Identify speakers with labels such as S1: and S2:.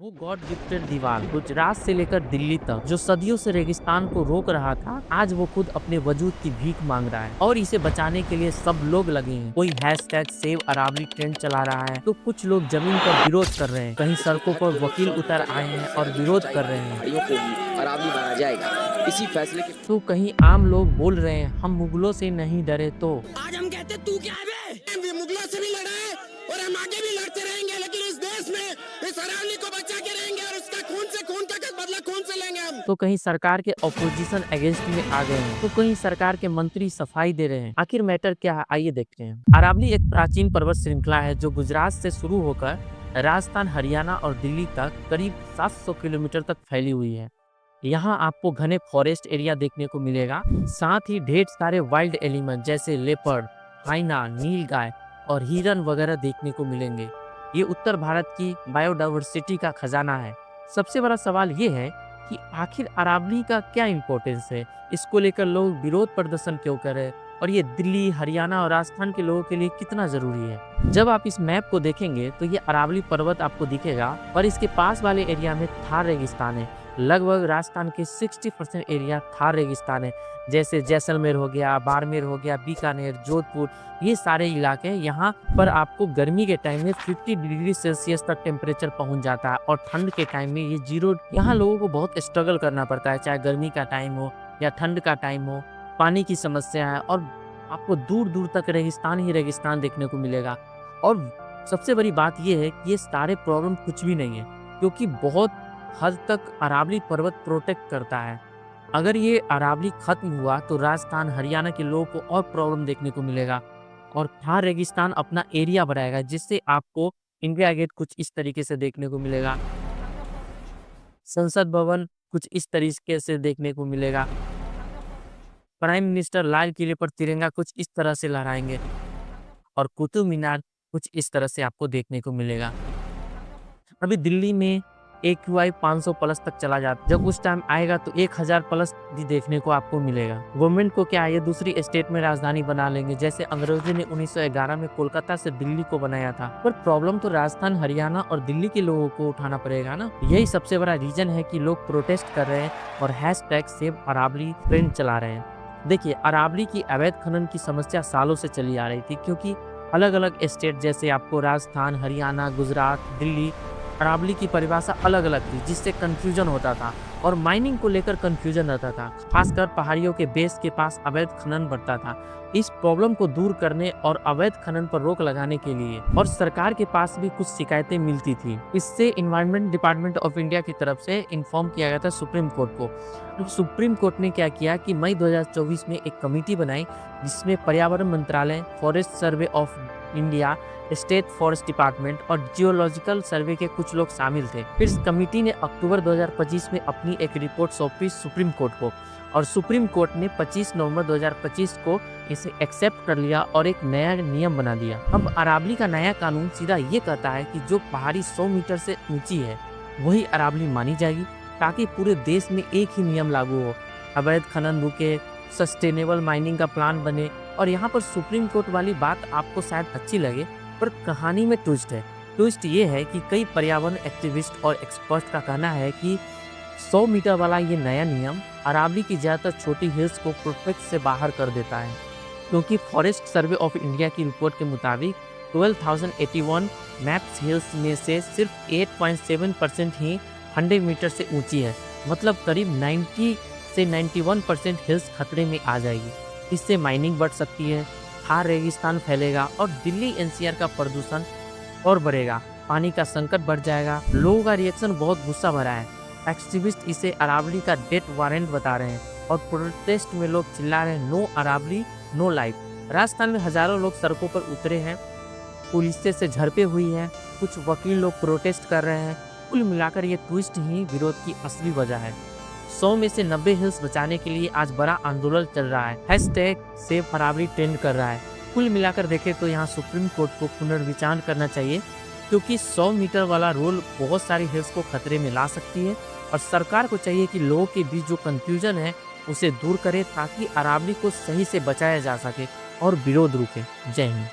S1: वो God gifted दीवार गुजरात से लेकर दिल्ली तक जो सदियों से रेगिस्तान को रोक रहा था, आज वो खुद अपने वजूद की भीख मांग रहा है और इसे बचाने के लिए सब लोग लगे हैं। कोई हैशटैग सेव अरावली ट्रेंड चला रहा है तो कुछ लोग जमीन पर विरोध कर रहे हैं। कहीं
S2: इसके
S1: सड़कों
S2: तहत
S1: पर वकील
S2: जो
S1: उतर आए हैं
S2: फैसला
S1: और
S2: है
S1: विरोध
S2: ऊंचाई
S1: कर रहे
S2: वाली
S1: हैं।
S2: पहाड़ियों को ही अरावली माना जाएगा। इसी फैसले के
S1: तो कहीं आम लोग बोल रहे हैं हम मुगलों से नहीं डरे। तो
S3: आज हम कहते तू क्या है बे? मुगलों से भी लड़ा है और हम आगे भी लड़ते रहेंगे, लेकिन इस देश में इस अरावली को बचा के रहेंगे और उसका खून से खून का बदला खून से लेंगे हम।
S1: तो कहीं सरकार के ऑपोजिशन अगेंस्ट में आ गए हैं, तो कहीं सरकार के मंत्री सफाई दे रहे हैं। आखिर मैटर क्या है, आइए देखते हैं। अरावली एक प्राचीन पर्वत श्रृंखला है जो गुजरात से शुरू होकर राजस्थान, हरियाणा और दिल्ली तक करीब 700 किलोमीटर तक फैली हुई है। यहाँ आपको घने फॉरेस्ट एरिया देखने को मिलेगा, साथ ही ढेर सारे वाइल्ड एलिमेंट जैसे लेपर्ड, हाइना, नीलगाय और हिरन वगैरह देखने को मिलेंगे। ये उत्तर भारत की बायोडाइवर्सिटी का खजाना है। सबसे बड़ा सवाल ये है कि आखिर अरावली का क्या इम्पोर्टेंस है, इसको लेकर लोग विरोध प्रदर्शन क्यों कर रहे हैं और ये दिल्ली, हरियाणा और राजस्थान के लोगों के लिए कितना जरूरी है। जब आप इस मैप को देखेंगे तो ये अरावली पर्वत आपको दिखेगा और इसके पास वाले एरिया में थार रेगिस्तान है। लगभग राजस्थान के 60% एरिया थार रेगिस्तान है, जैसे जैसलमेर हो गया, बाड़मेर हो गया, बीकानेर, जोधपुर, ये सारे इलाके। यहाँ पर आपको गर्मी के टाइम में 50 डिग्री सेल्सियस तक टेम्परेचर पहुंच जाता है और ठंड के टाइम में ये 0। यहाँ लोगों को बहुत स्ट्रगल करना पड़ता है, चाहे गर्मी का टाइम हो या ठंड का टाइम हो। पानी की समस्या है और आपको दूर दूर तक रेगिस्तान ही रेगिस्तान देखने को मिलेगा। और सबसे बड़ी बात यह है कि ये सारे प्रॉब्लम कुछ भी नहीं है, क्योंकि बहुत हद तक अरावली पर्वत प्रोटेक्ट करता है। अगर ये अरावली खत्म हुआ तो राजस्थान, हरियाणा के लोगों को और प्रॉब्लम देखने को मिलेगा और थार रेगिस्तान अपना एरिया बढ़ाएगा, जिससे आपको इंडिया गेट कुछ इस तरीके से देखने को मिलेगा, संसद भवन कुछ इस तरीके से देखने को मिलेगा, प्राइम मिनिस्टर लाल किले पर तिरंगा कुछ इस तरह से लहराएंगे और कुतुब मीनार कुछ इस तरह से आपको देखने को मिलेगा। अभी दिल्ली में AQI 500 प्लस तक चला जाता, जब उस टाइम आएगा तो 1000 प्लस भी देखने को आपको मिलेगा। गवर्नमेंट को क्या है, ये दूसरी स्टेट में राजधानी बना लेंगे, जैसे अंग्रेजों ने 1911 में कोलकाता से दिल्ली को बनाया था। पर प्रॉब्लम तो राजस्थान, हरियाणा और दिल्ली के लोगों को उठाना पड़ेगा ना। यही सबसे बड़ा रीजन है कि लोग प्रोटेस्ट कर रहे हैं और हैशटैग सेव अरावली ट्रेंड चला रहे हैं। देखिए, अरावली की अवैध खनन की समस्या सालों से चली आ रही थी, क्योंकि अलग अलग स्टेट जैसे आपको राजस्थान, हरियाणा, गुजरात, दिल्ली, अरावली की परिभाषा अलग अलग थी, जिससे कंफ्यूजन होता था और माइनिंग को लेकर कंफ्यूजन रहता था। खासकर पहाड़ियों के बेस के पास अवैध खनन बढ़ता था। इस प्रॉब्लम को दूर करने और अवैध खनन पर रोक लगाने के लिए और सरकार के पास भी कुछ शिकायतें मिलती थी। इससे इन्वायरमेंट डिपार्टमेंट ऑफ इंडिया की तरफ से इन्फॉर्म किया गया था सुप्रीम कोर्ट को। तो सुप्रीम कोर्ट ने क्या किया कि मई 2024 में एक कमेटी बनाई, जिसमें पर्यावरण मंत्रालय, forest survey of India, state forest department और जियोलॉजिकल सर्वे के कुछ लोग शामिल थे। फिर इस कमेटी ने अक्टूबर 2025 में अपनी एक रिपोर्ट सौंपी सुप्रीम कोर्ट को और सुप्रीम कोर्ट ने 25 नवंबर 2025 को इसे एक्सेप्ट कर लिया और एक नया नियम बना दिया। अब अरावली का नया कानून सीधा ये कहता है कि जो पहाड़ी 100 मीटर से ऊंची है वही अरावली मानी जाएगी, ताकि पूरे देश में एक ही नियम लागू हो, अवैध खनन रुके, सस्टेनेबल माइनिंग का प्लान बने। और यहाँ पर सुप्रीम कोर्ट वाली बात आपको शायद अच्छी लगे, पर कहानी में ट्विस्ट है। ट्विस्ट ये है कि कई पर्यावरण एक्टिविस्ट और एक्सपर्ट का कहना है कि 100 मीटर वाला ये नया नियम अरावली की ज़्यादातर छोटी हिल्स को प्रोटेक्ट से बाहर कर देता है, क्योंकि फॉरेस्ट सर्वे ऑफ इंडिया की रिपोर्ट के मुताबिक 12,081 मैप्स हिल्स में से सिर्फ 8.7% ही 100 मीटर से ऊंची है। मतलब करीब 90 से 91% हिल्स खतरे में आ जाएगी। इससे माइनिंग बढ़ सकती है, थार रेगिस्तान फैलेगा और दिल्ली NCR का प्रदूषण और बढ़ेगा, पानी का संकट बढ़ जाएगा। लोगों का रिएक्शन बहुत गुस्सा भरा है। एक्टिविस्ट इसे अरावली का डेथ वारंट बता रहे हैं और प्रोटेस्ट में लोग चिल्ला रहे हैं, no Aravali no life. Rajasthan में हजारों लोग सड़कों पर उतरे हैं, पुलिस से झड़पें हुई है, कुछ वकील लोग प्रोटेस्ट कर रहे हैं। कुल मिलाकर ये ट्विस्ट ही विरोध की असली वजह है। 100 में से 90 हिल्स बचाने के लिए आज बड़ा आंदोलन चल रहा है, हैशटैग सेव अरावली ट्रेंड कर रहा है। कुल मिलाकर देखें तो यहाँ सुप्रीम कोर्ट को पुनर्विचार करना चाहिए, क्योंकि 100 मीटर वाला रूल बहुत सारी हिल्स को खतरे में ला सकती है और सरकार को चाहिए कि लोगों के बीच जो कंफ्यूजन है उसे दूर करे, ताकि अरावली को सही से बचाया जा सके और विरोध रुके। जय हिंद।